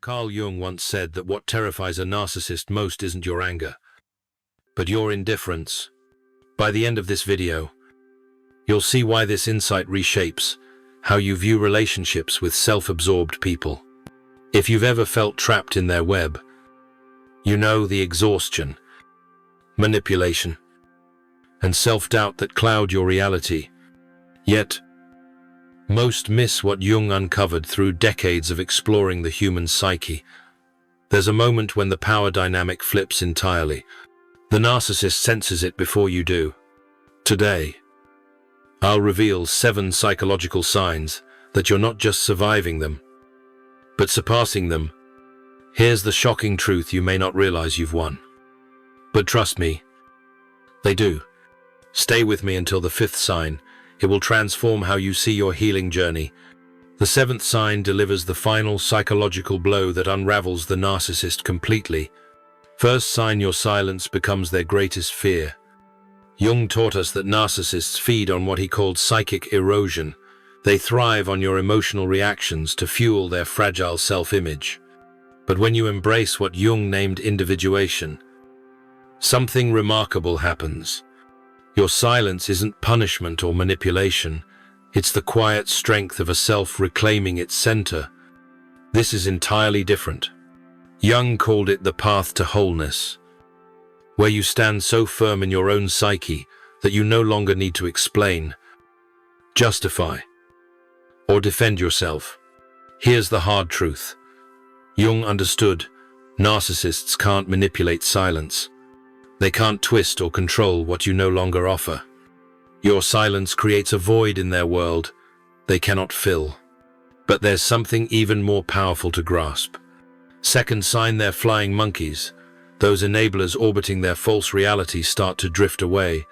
Carl Jung once said that what terrifies a narcissist most isn't your anger, but your indifference. By the end of this video, you'll see why this insight reshapes how you view relationships with self-absorbed people. If you've ever felt trapped in their web, you know the exhaustion, manipulation, and self-doubt that cloud your reality. Yet, most miss what Jung uncovered through decades of exploring the human psyche. There's a moment when the power dynamic flips entirely. The narcissist senses it before you do. Today, I'll reveal 7 psychological signs that you're not just surviving them, but surpassing them. Here's the shocking truth: you may not realize you've won. But trust me, they do. Stay with me until the 5th sign. It will transform how you see your healing journey. The 7th sign delivers the final psychological blow that unravels the narcissist completely. First sign: your silence becomes their greatest fear. Jung taught us that narcissists feed on what he called psychic erosion. They thrive on your emotional reactions to fuel their fragile self-image. But when you embrace what Jung named individuation, something remarkable happens. Your silence isn't punishment or manipulation. It's the quiet strength of a self reclaiming its center. This is entirely different. Jung called it the path to wholeness, where you stand so firm in your own psyche that you no longer need to explain, justify, or defend yourself. Here's the hard truth. Jung understood narcissists can't manipulate silence. They can't twist or control what you no longer offer. Your silence creates a void in their world they cannot fill. But there's something even more powerful to grasp. Second sign: they're flying monkeys. Those enablers orbiting their false reality start to drift away.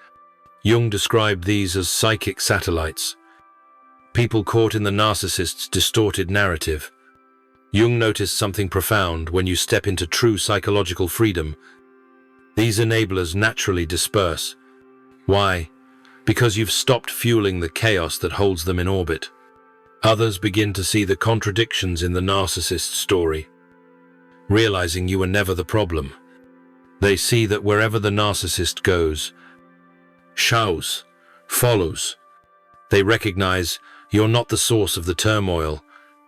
Jung described these as psychic satellites, people caught in the narcissist's distorted narrative. Jung noticed something profound: when you step into true psychological freedom, these enablers naturally disperse. Why? Because you've stopped fueling the chaos that holds them in orbit. Others begin to see the contradictions in the narcissist's story, realizing you were never the problem. They see that wherever the narcissist goes, shows, follows. They recognize you're not the source of the turmoil.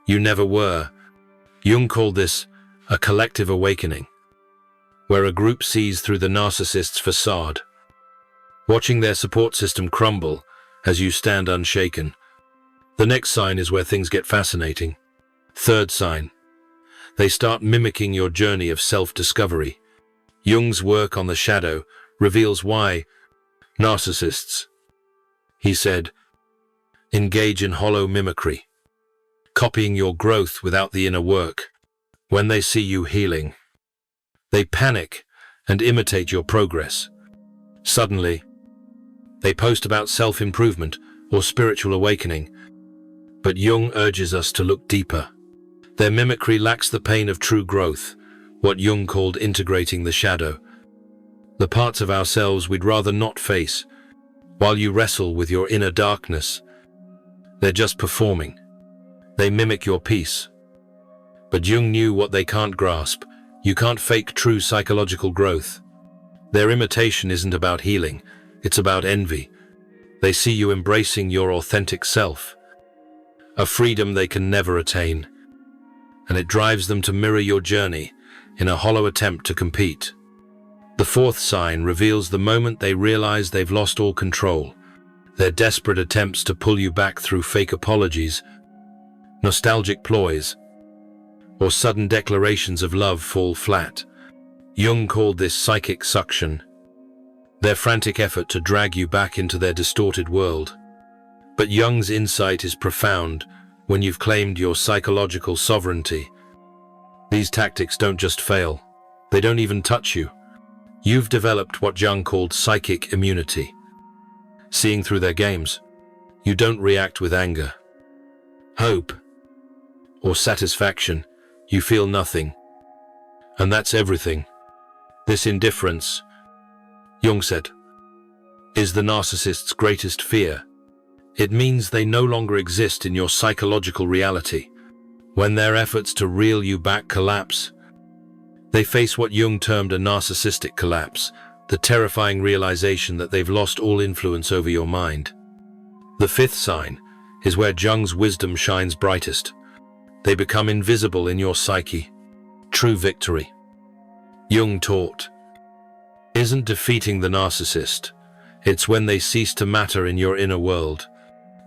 You never were. Jung called this a collective awakening, where a group sees through the narcissist's facade, watching their support system crumble as you stand unshaken. The next sign is where things get fascinating. Third sign: they start mimicking your journey of self-discovery. Jung's work on the shadow reveals why narcissists, he said, engage in hollow mimicry, copying your growth without the inner work. When they see you healing, they panic and imitate your progress. Suddenly, they post about self-improvement or spiritual awakening. But Jung urges us to look deeper. Their mimicry lacks the pain of true growth, what Jung called integrating the shadow, the parts of ourselves we'd rather not face. While you wrestle with your inner darkness, they're just performing. They mimic your peace. But Jung knew what they can't grasp. You can't fake true psychological growth. Their imitation isn't about healing, it's about envy. They see you embracing your authentic self, a freedom they can never attain, and it drives them to mirror your journey in a hollow attempt to compete. The 4th sign reveals the moment they realize they've lost all control. Their desperate attempts to pull you back through fake apologies, nostalgic ploys, or sudden declarations of love fall flat. Jung called this psychic suction, their frantic effort to drag you back into their distorted world. But Jung's insight is profound. When you've claimed your psychological sovereignty, these tactics don't just fail, they don't even touch you. You've developed what Jung called psychic immunity. Seeing through their games, you don't react with anger, hope, or satisfaction. You feel nothing. And that's everything. This indifference, Jung said, is the narcissist's greatest fear. It means they no longer exist in your psychological reality. When their efforts to reel you back collapse, they face what Jung termed a narcissistic collapse, the terrifying realization that they've lost all influence over your mind. The fifth sign is where Jung's wisdom shines brightest. They become invisible in your psyche. True victory, Jung taught, isn't defeating the narcissist. It's when they cease to matter in your inner world.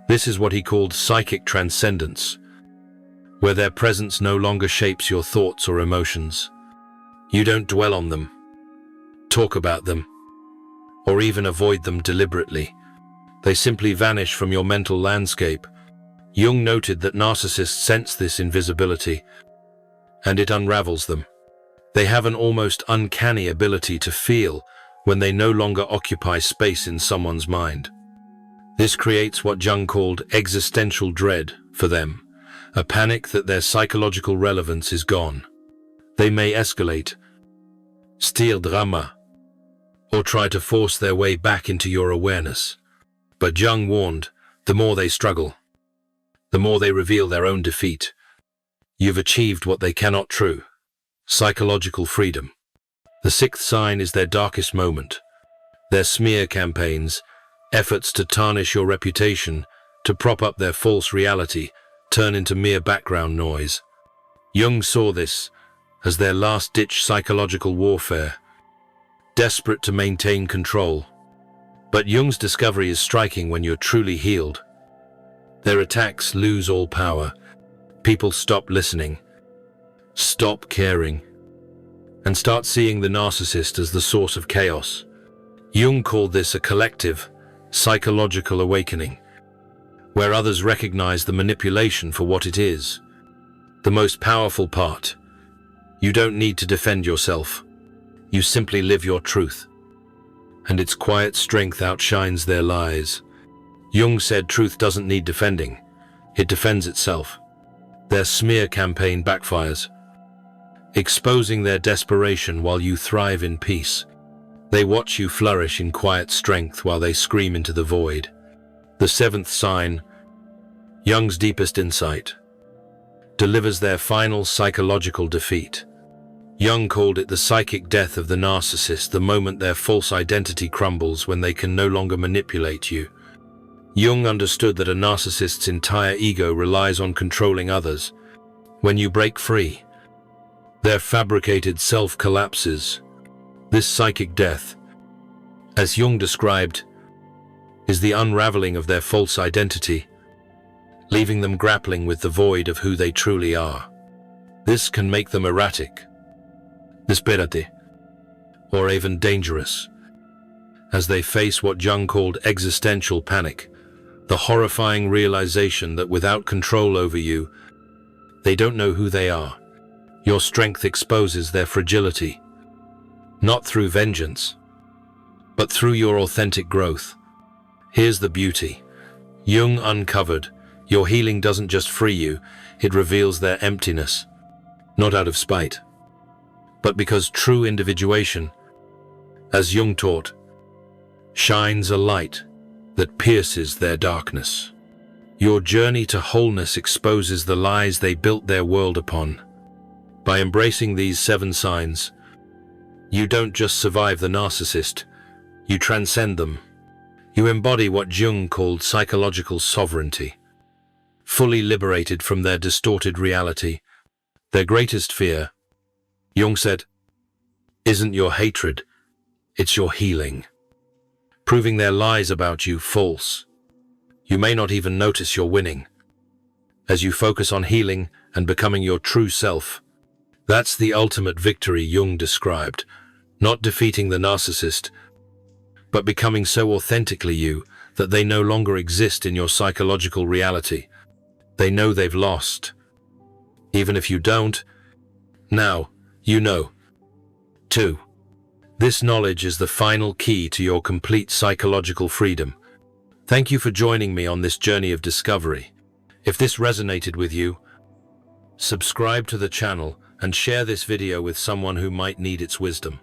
This is what he called psychic transcendence, where their presence no longer shapes your thoughts or emotions. You don't dwell on them, talk about them, or even avoid them deliberately. They simply vanish from your mental landscape. Jung noted that narcissists sense this invisibility, and it unravels them. They have an almost uncanny ability to feel when they no longer occupy space in someone's mind. This creates what Jung called existential dread for them, a panic that their psychological relevance is gone. They may escalate, steal drama, or try to force their way back into your awareness. But Jung warned, the more they struggle, the more they reveal their own defeat. You've achieved what they cannot true. Psychological freedom. The sixth sign is their darkest moment. Their smear campaigns, efforts to tarnish your reputation, to prop up their false reality, turn into mere background noise. Jung saw this as their last-ditch psychological warfare, desperate to maintain control. But Jung's discovery is striking when you're truly healed. Their attacks lose all power. People stop listening, stop caring, and start seeing the narcissist as the source of chaos. Jung called this a collective, psychological awakening, where others recognize the manipulation for what it is. The most powerful part: you don't need to defend yourself. You simply live your truth, and its quiet strength outshines their lies. Jung said truth doesn't need defending. It defends itself. Their smear campaign backfires, exposing their desperation while you thrive in peace. They watch you flourish in quiet strength while they scream into the void. The seventh sign, Jung's deepest insight, delivers their final psychological defeat. Jung called it the psychic death of the narcissist, the moment their false identity crumbles when they can no longer manipulate you. Jung understood that a narcissist's entire ego relies on controlling others. When you break free, their fabricated self collapses. This psychic death, as Jung described, is the unraveling of their false identity, leaving them grappling with the void of who they truly are. This can make them erratic, desperate, or even dangerous, as they face what Jung called existential panic, the horrifying realization that without control over you, they don't know who they are. Your strength exposes their fragility, not through vengeance, but through your authentic growth. Here's the beauty. Jung uncovered, your healing doesn't just free you, it reveals their emptiness, not out of spite, but because true individuation, as Jung taught, shines a light that pierces their darkness. Your journey to wholeness exposes the lies they built their world upon. By embracing these 7 signs, you don't just survive the narcissist, you transcend them. You embody what Jung called psychological sovereignty, fully liberated from their distorted reality. Their greatest fear, Jung said, isn't your hatred, it's your healing, proving their lies about you false. You may not even notice you're winning, as you focus on healing and becoming your true self. That's the ultimate victory Jung described, not defeating the narcissist, but becoming so authentically you that they no longer exist in your psychological reality. They know they've lost. Even if you don't, now you know. 2. This knowledge is the final key to your complete psychological freedom. Thank you for joining me on this journey of discovery. If this resonated with you, subscribe to the channel and share this video with someone who might need its wisdom.